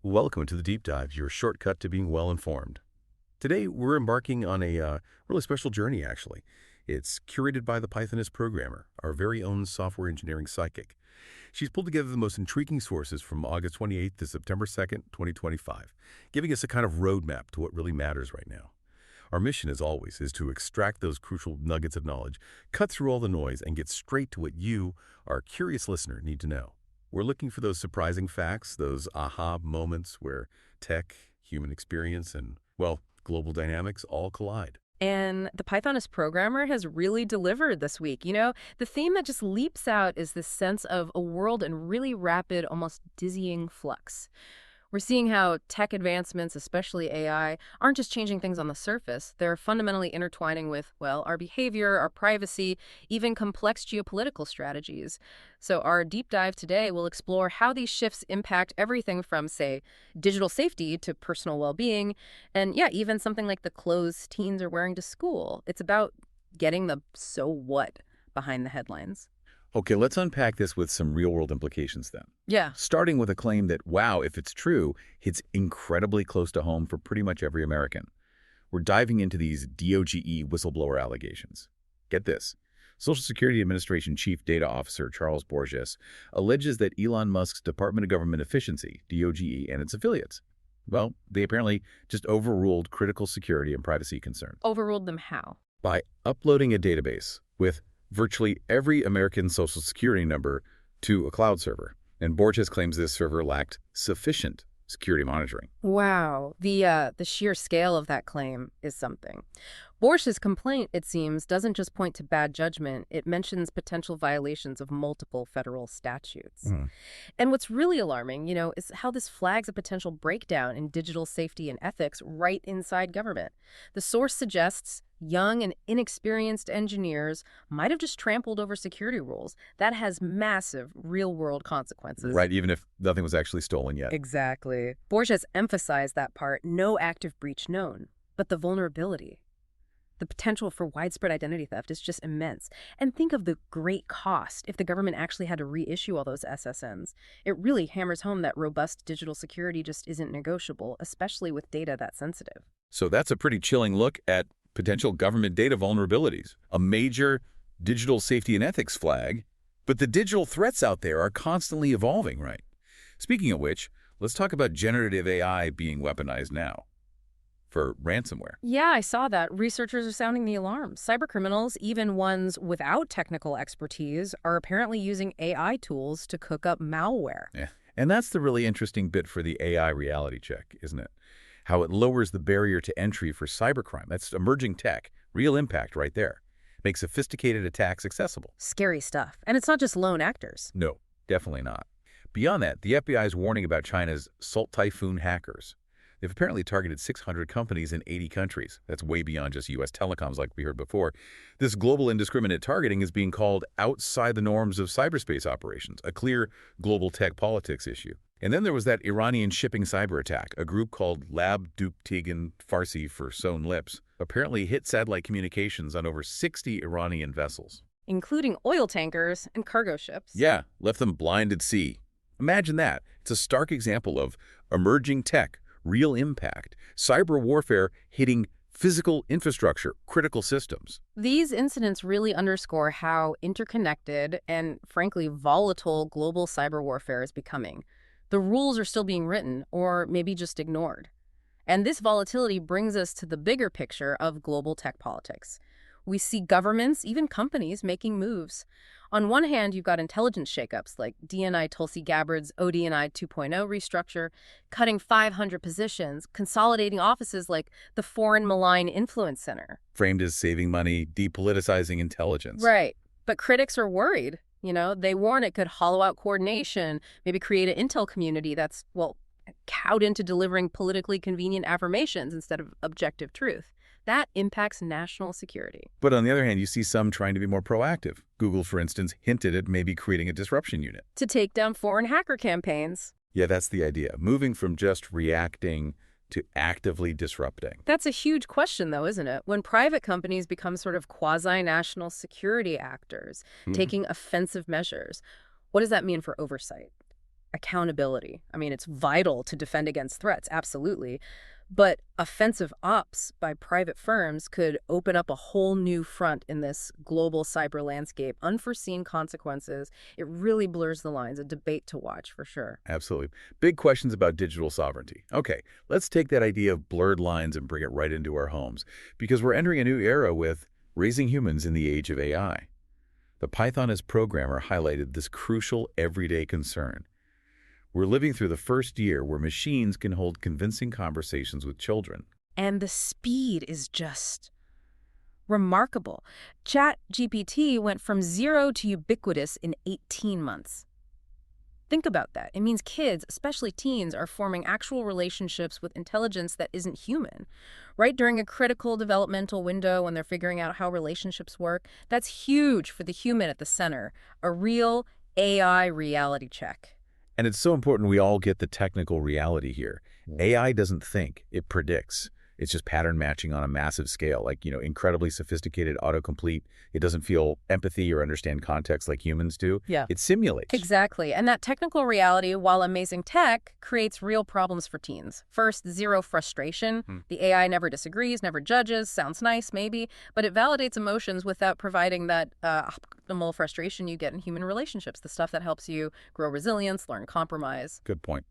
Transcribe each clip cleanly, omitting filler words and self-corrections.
Welcome to the Deep Dive, your shortcut to being well-informed. Today, we're embarking on a really special journey, actually. It's curated by the Pythoness Programmer, our very own software engineering psychic. She's pulled together the most intriguing sources from August 28th to September 2nd, 2025, giving us a kind of roadmap to what really matters right now. Our mission, as always, is to extract those crucial nuggets of knowledge, cut through all the noise, and get straight to what you, our curious listener, need to know. We're looking for those surprising facts, those aha moments where tech, human experience, and, well, global dynamics all collide. And the Pythoness Programmer has really delivered this week. The theme that just leaps out is this sense of a world in really rapid, almost dizzying flux. We're seeing how tech advancements, especially AI, aren't just changing things on the surface. They're fundamentally intertwining with, well, our behavior, our privacy, even complex geopolitical strategies. So our deep dive today will explore how these shifts impact everything from, say, digital safety to personal well-being, and yeah, even something like the clothes teens are wearing to school. It's about getting the so what behind the headlines. Okay, let's unpack this with some real-world implications then. Yeah. Starting with a claim that, wow, if it's true, hits incredibly close to home for pretty much every American. We're diving into these DOGE whistleblower allegations. Get this. Social Security Administration Chief Data Officer Charles Borges alleges that Elon Musk's Department of Government Efficiency, DOGE, and its affiliates, well, they apparently just overruled critical security and privacy concerns. Overruled them how? By uploading a database with virtually every American Social Security number to a cloud server. And Borges claims this server lacked sufficient security monitoring. Wow. The sheer scale of that claim is something. Borges' complaint, it seems, doesn't just point to bad judgment. It mentions potential violations of multiple federal statutes. And what's really alarming, is how this flags a potential breakdown in digital safety and ethics right inside government. The source suggests young and inexperienced engineers might have just trampled over security rules. That has massive real-world consequences. Right, even if nothing was actually stolen yet. Exactly. Borges emphasized that part, no active breach known, but the vulnerability. The potential for widespread identity theft is just immense. And think of the great cost if the government actually had to reissue all those SSNs. It really hammers home that robust digital security just isn't negotiable, especially with data that sensitive. So that's a pretty chilling look at potential government data vulnerabilities, a major digital safety and ethics flag. But the digital threats out there are constantly evolving, right? Speaking of which, let's talk about generative AI being weaponized now for ransomware. Yeah, I saw that. Researchers are sounding the alarm. Cybercriminals, even ones without technical expertise, are apparently using AI tools to cook up malware. Yeah, and that's the really interesting bit for the AI reality check, isn't it? How it lowers the barrier to entry for cybercrime. That's emerging tech, real impact right there. Makes sophisticated attacks accessible. Scary stuff. And it's not just lone actors. No, definitely not. Beyond that, the FBI is warning about China's Salt Typhoon hackers. They've apparently targeted 600 companies in 80 countries. That's way beyond just U.S. telecoms like we heard before. This global indiscriminate targeting is being called outside the norms of cyberspace operations, a clear global tech politics issue. And then there was that Iranian shipping cyber attack. A group called Lab Duktigan Farsi for sewn lips apparently hit satellite communications on over 60 Iranian vessels, including oil tankers and cargo ships. Yeah, left them blind at sea. Imagine that. It's a stark example of emerging tech, real impact, cyber warfare hitting physical infrastructure, critical systems. These incidents really underscore how interconnected and, frankly, volatile global cyber warfare is becoming. The rules are still being written, or maybe just ignored. And this volatility brings us to the bigger picture of global tech politics. We see governments, even companies, making moves. On one hand, you've got intelligence shakeups like DNI Tulsi Gabbard's ODNI 2.0 restructure, cutting 500 positions, consolidating offices like the Foreign Malign Influence Center. Framed as saving money, depoliticizing intelligence. Right. But critics are worried. They warn it could hollow out coordination, maybe create an intel community that's, well, cowed into delivering politically convenient affirmations instead of objective truth. That impacts national security. But on the other hand, you see some trying to be more proactive. Google, for instance, hinted at maybe creating a disruption unit to take down foreign hacker campaigns. Yeah, that's the idea. Moving from just reacting to actively disrupting. That's a huge question, though, isn't it? When private companies become sort of quasi-national security actors, taking offensive measures, what does that mean for oversight? accountability. I mean, it's vital to defend against threats, absolutely. But offensive ops by private firms could open up a whole new front in this global cyber landscape. Unforeseen consequences. It really blurs the lines, a debate to watch for sure. Absolutely. Big questions about digital sovereignty. Okay, let's take that idea of blurred lines and bring it right into our homes, because we're entering a new era with raising humans in the age of AI. The Pythoness Programmer highlighted this crucial everyday concern. We're living through the first year where machines can hold convincing conversations with children. And the speed is just remarkable. ChatGPT went from 0 to ubiquitous in 18 months. Think about that. It means kids, especially teens, are forming actual relationships with intelligence that isn't human. Right during a critical developmental window when they're figuring out how relationships work, that's huge for the human at the center. A real AI reality check. And it's so important we all get the technical reality here. AI doesn't think, it predicts. It's just pattern matching on a massive scale, like, incredibly sophisticated autocomplete. It doesn't feel empathy or understand context like humans do. Yeah. It simulates. Exactly. And that technical reality, while amazing tech, creates real problems for teens. First, zero frustration. The AI never disagrees, never judges, sounds nice maybe, but it validates emotions without providing that optimal frustration you get in human relationships, the stuff that helps you grow resilience, learn compromise. Good point.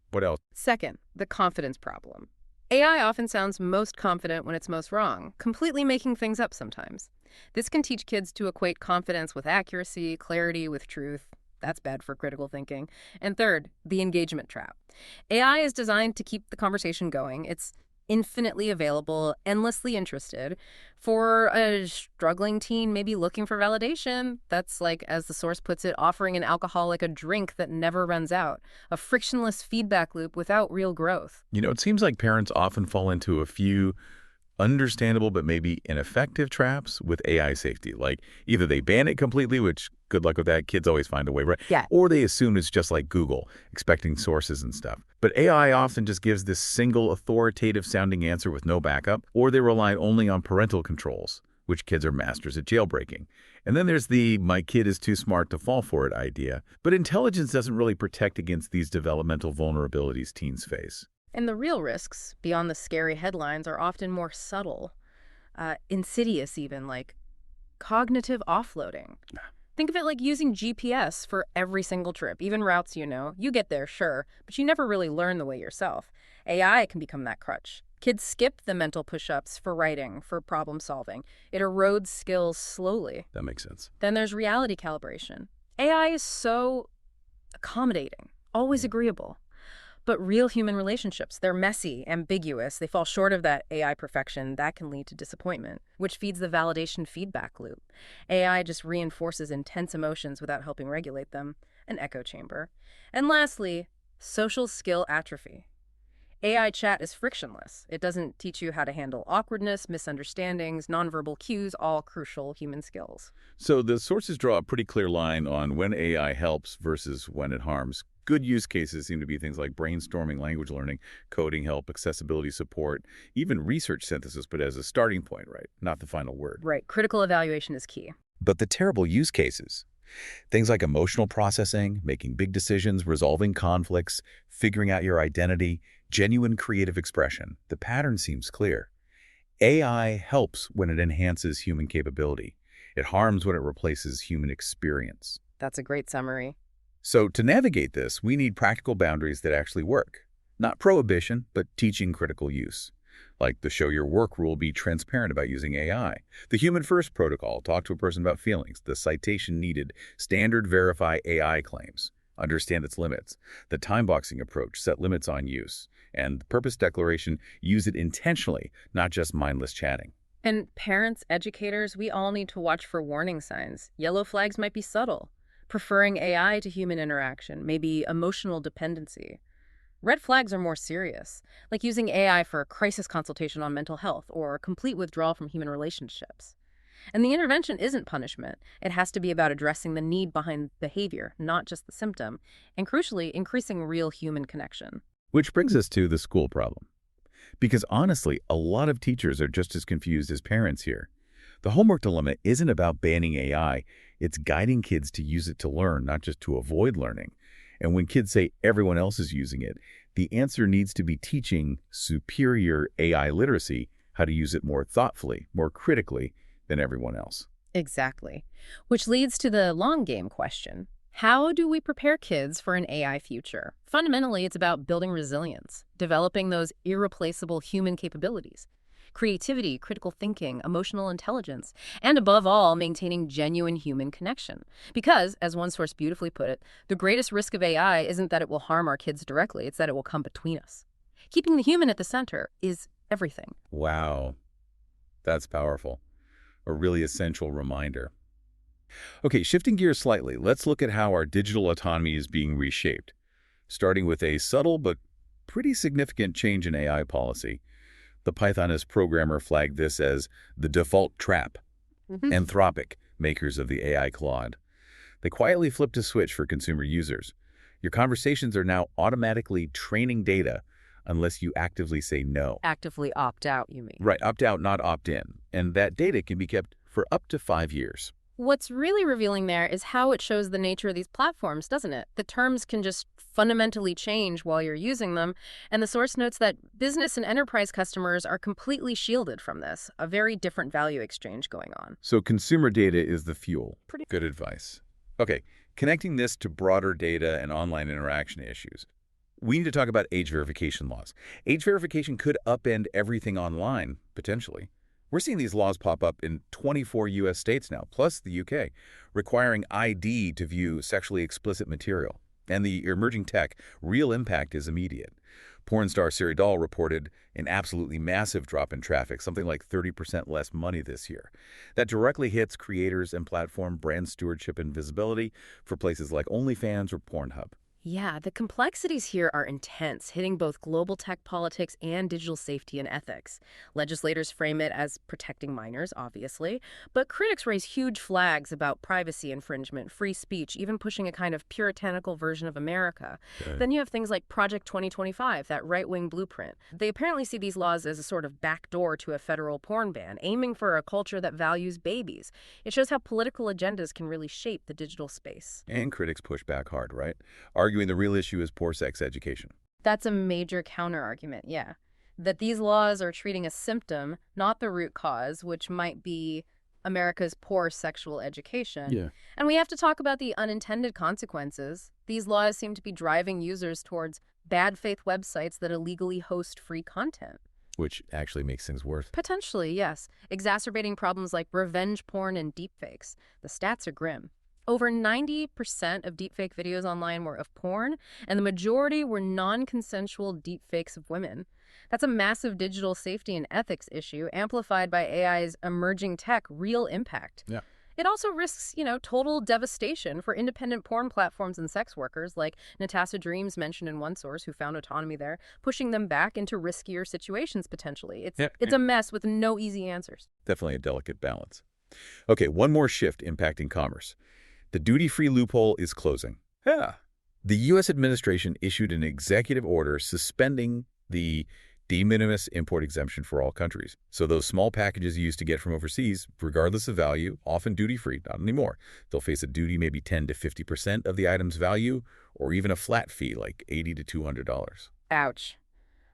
What else? Second, the confidence problem. AI often sounds most confident when it's most wrong, completely making things up sometimes. This can teach kids to equate confidence with accuracy, clarity with truth. That's bad for critical thinking. And third, the engagement trap. AI is designed to keep the conversation going. It's infinitely available, endlessly interested. For a struggling teen maybe looking for validation, that's like, as the source puts it, offering an alcoholic a drink that never runs out, a frictionless feedback loop without real growth. It seems like parents often fall into a few understandable but maybe ineffective traps with AI safety. Like either they ban it completely, which good luck with that, kids always find a way, right? Yeah. Or they assume it's just like Google, expecting sources and stuff. But AI often just gives this single authoritative sounding answer with no backup, or they rely only on parental controls, which kids are masters at jailbreaking. And then there's the "my kid is too smart to fall for it" idea. But intelligence doesn't really protect against these developmental vulnerabilities teens face. And the real risks, beyond the scary headlines, are often more subtle, insidious even, like cognitive offloading. Think of it like using GPS for every single trip, even routes you know. You get there, sure, but you never really learn the way yourself. AI can become that crutch. Kids skip the mental push-ups for writing, for problem solving. It erodes skills slowly. That makes sense. Then there's reality calibration. AI is so accommodating, always agreeable. But real human relationships, they're messy, ambiguous. They fall short of that AI perfection. That can lead to disappointment, which feeds the validation feedback loop. AI just reinforces intense emotions without helping regulate them. An echo chamber. And lastly, social skill atrophy. AI chat is frictionless. It doesn't teach you how to handle awkwardness, misunderstandings, nonverbal cues, all crucial human skills. So the sources draw a pretty clear line on when AI helps versus when it harms. Good use cases seem to be things like brainstorming, language learning, coding help, accessibility support, even research synthesis, but as a starting point, right? Not the final word. Right. Critical evaluation is key. But the terrible use cases, things like emotional processing, making big decisions, resolving conflicts, figuring out your identity, genuine creative expression, the pattern seems clear. AI helps when it enhances human capability. It harms when it replaces human experience. That's a great summary. So to navigate this, we need practical boundaries that actually work. Not prohibition, but teaching critical use. Like the show your work rule, be transparent about using AI. The human first protocol, talk to a person about feelings. The citation needed, standard verify AI claims. Understand its limits. The time boxing approach, set limits on use. And the purpose declaration, use it intentionally, not just mindless chatting. And parents, educators, we all need to watch for warning signs. Yellow flags might be subtle. Preferring AI to human interaction, maybe emotional dependency. Red flags are more serious, like using AI for a crisis consultation on mental health or complete withdrawal from human relationships. And the intervention isn't punishment. It has to be about addressing the need behind behavior, not just the symptom, and crucially, increasing real human connection. Which brings us to the school problem. Because honestly, a lot of teachers are just as confused as parents here. The homework dilemma isn't about banning AI. It's guiding kids to use it to learn, not just to avoid learning. And when kids say everyone else is using it, the answer needs to be teaching superior AI literacy, how to use it more thoughtfully, more critically than everyone else. Exactly. Which leads to the long game question. How do we prepare kids for an AI future? Fundamentally, it's about building resilience, developing those irreplaceable human capabilities. Creativity, critical thinking, emotional intelligence, and above all, maintaining genuine human connection. Because, as one source beautifully put it, the greatest risk of AI isn't that it will harm our kids directly, it's that it will come between us. Keeping the human at the center is everything. Wow, that's powerful. A really essential reminder. Okay, shifting gears slightly, let's look at how our digital autonomy is being reshaped, starting with a subtle but pretty significant change in AI policy. The Pythoness Programmer flagged this as the default trap. Anthropic, makers of the AI Claude. They quietly flipped a switch for consumer users. Your conversations are now automatically training data unless you actively say no. Actively opt out, you mean? Right, opt out, not opt in. And that data can be kept for up to 5 years. What's really revealing there is how it shows the nature of these platforms, doesn't it? The terms can just fundamentally change while you're using them, and the source notes that business and enterprise customers are completely shielded from this, a very different value exchange going on. So consumer data is the fuel. Pretty good advice. Okay, connecting this to broader data and online interaction issues. We need to talk about age verification laws. Age verification could upend everything online, potentially. We're seeing these laws pop up in 24 U.S. states now, plus the UK, requiring ID to view sexually explicit material. And the emerging tech, real impact is immediate. Porn star Siri Dahl reported an absolutely massive drop in traffic, something like 30% less money this year. That directly hits creators and platform brand stewardship and visibility for places like OnlyFans or Pornhub. Yeah, the complexities here are intense, hitting both global tech politics and digital safety and ethics. Legislators frame it as protecting minors, obviously, but critics raise huge flags about privacy infringement, free speech, even pushing a kind of puritanical version of America. Okay. Then you have things like Project 2025, that right-wing blueprint. They apparently see these laws as a sort of backdoor to a federal porn ban, aiming for a culture that values babies. It shows how political agendas can really shape the digital space. And critics push back hard, right? Arguing the real issue is poor sex education. That's a major counter-argument, yeah. That these laws are treating a symptom, not the root cause, which might be America's poor sexual education. Yeah. And we have to talk about the unintended consequences. These laws seem to be driving users towards bad faith websites that illegally host free content. Which actually makes things worse. Potentially, yes. Exacerbating problems like revenge porn and deepfakes. The stats are grim. Over 90% of deepfake videos online were of porn, and the majority were non-consensual deepfakes of women. That's a massive digital safety and ethics issue, amplified by AI's emerging tech real impact. Yeah. It also risks, total devastation for independent porn platforms and sex workers, like Natasha Dreams mentioned in one source who found autonomy there, pushing them back into riskier situations potentially. It's a mess with no easy answers. Definitely a delicate balance. Okay, one more shift impacting commerce. The duty-free loophole is closing. Yeah. The U.S. administration issued an executive order suspending the de minimis import exemption for all countries. So those small packages you used to get from overseas, regardless of value, often duty-free, not anymore. They'll face a duty maybe 10 to 50% of the item's value, or even a flat fee like $80 to $200. Ouch.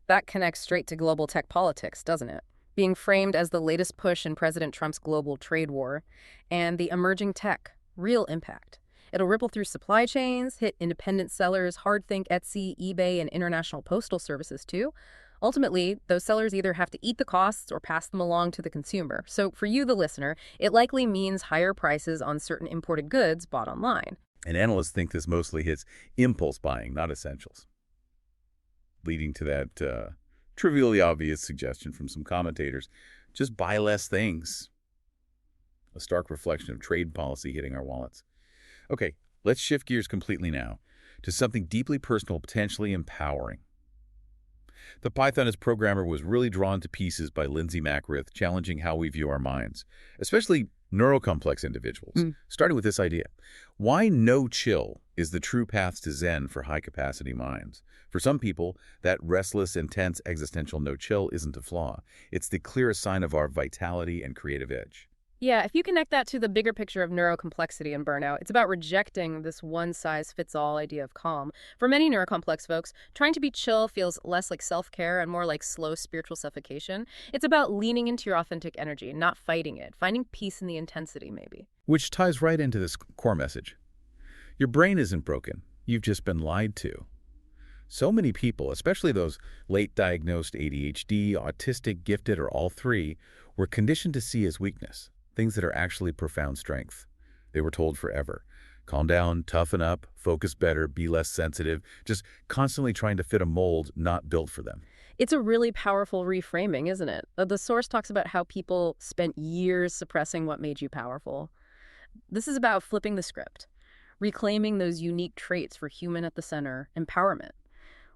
That connects straight to global tech politics, doesn't it? Being framed as the latest push in President Trump's global trade war, and the emerging tech, real impact. It'll ripple through supply chains, hit independent sellers, hard-think Etsy, eBay, and international postal services too. Ultimately, those sellers either have to eat the costs or pass them along to the consumer. So for you, the listener, it likely means higher prices on certain imported goods bought online. And analysts think this mostly hits impulse buying, not essentials, leading to that trivially obvious suggestion from some commentators, just buy less things. A stark reflection of trade policy hitting our wallets. Okay, let's shift gears completely now to something deeply personal, potentially empowering. The Pythoness Programmer was really drawn to pieces by Lindsay Mackrith, challenging how we view our minds, especially neurocomplex individuals, starting with this idea. Why no-chill is the true path to Zen for high-capacity minds? For some people, that restless, intense, existential no-chill isn't a flaw. It's the clearest sign of our vitality and creative edge. Yeah, if you connect that to the bigger picture of neurocomplexity and burnout, it's about rejecting this one-size-fits-all idea of calm. For many neurocomplex folks, trying to be chill feels less like self-care and more like slow spiritual suffocation. It's about leaning into your authentic energy, not fighting it, finding peace in the intensity, maybe. Which ties right into this core message. Your brain isn't broken. You've just been lied to. So many people, especially those late-diagnosed ADHD, autistic, gifted, or all three, were conditioned to see as weakness, things that are actually profound strength. They were told forever. Calm down, toughen up, focus better, be less sensitive, just constantly trying to fit a mold not built for them. It's a really powerful reframing, isn't it? The source talks about how people spent years suppressing what made you powerful. This is about flipping the script, reclaiming those unique traits for human at the center, empowerment.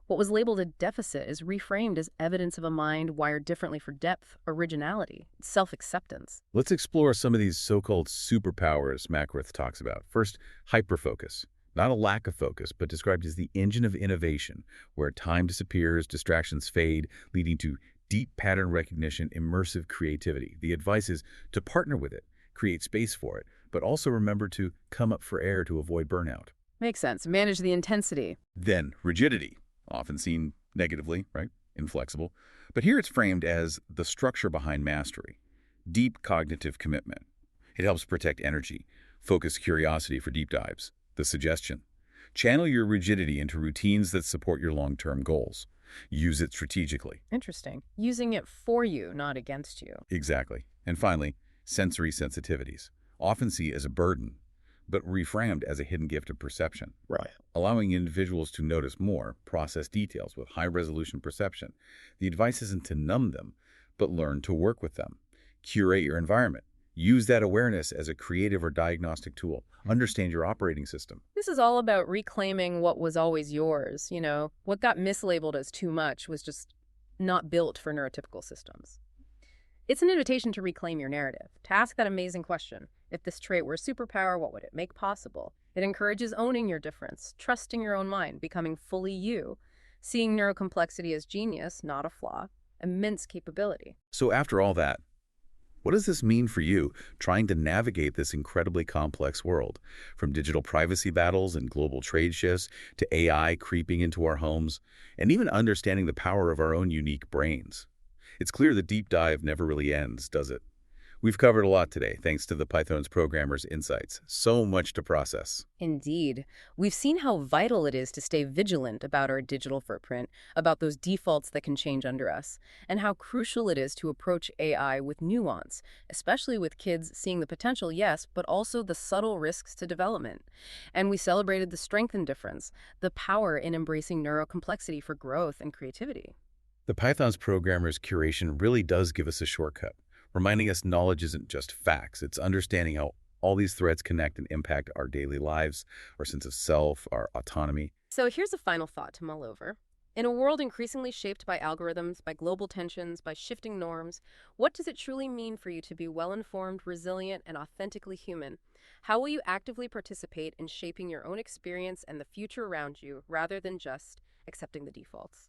What was labeled a deficit is reframed as evidence of a mind wired differently for depth, originality, self-acceptance. Let's explore some of these so-called superpowers Mackworth talks about. First, hyperfocus. Not a lack of focus, but described as the engine of innovation, where time disappears, distractions fade, leading to deep pattern recognition, immersive creativity. The advice is to partner with it, create space for it, but also remember to come up for air to avoid burnout. Makes sense. Manage the intensity. Then, rigidity, often seen negatively, right? Inflexible. But here it's framed as the structure behind mastery. Deep cognitive commitment. It helps protect energy, focus curiosity for deep dives. The suggestion. Channel your rigidity into routines that support your long-term goals. Use it strategically. Interesting. Using it for you, not against you. Exactly. And finally, sensory sensitivities. Often seen as a burden, but reframed as a hidden gift of perception. Right. Allowing individuals to notice more, process details with high-resolution perception. The advice isn't to numb them, but learn to work with them. Curate your environment. Use that awareness as a creative or diagnostic tool. Understand your operating system. This is all about reclaiming what was always yours. What got mislabeled as too much was just not built for neurotypical systems. It's an invitation to reclaim your narrative, to ask that amazing question. If this trait were a superpower, what would it make possible? It encourages owning your difference, trusting your own mind, becoming fully you, seeing neurocomplexity as genius, not a flaw, immense capability. So after all that, what does this mean for you trying to navigate this incredibly complex world? From digital privacy battles and global trade shifts to AI creeping into our homes, and even understanding the power of our own unique brains. It's clear the deep dive never really ends, does it? We've covered a lot today, thanks to the Pythoness Programmer's insights. So much to process. Indeed. We've seen how vital it is to stay vigilant about our digital footprint, about those defaults that can change under us, and how crucial it is to approach AI with nuance, especially with kids seeing the potential, yes, but also the subtle risks to development. And we celebrated the strength and difference, the power in embracing neurocomplexity for growth and creativity. The Pythoness Programmer's curation really does give us a shortcut, reminding us knowledge isn't just facts. It's understanding how all these threads connect and impact our daily lives, our sense of self, our autonomy. So here's a final thought to mull over. In a world increasingly shaped by algorithms, by global tensions, by shifting norms, what does it truly mean for you to be well-informed, resilient, and authentically human? How will you actively participate in shaping your own experience and the future around you, rather than just accepting the defaults?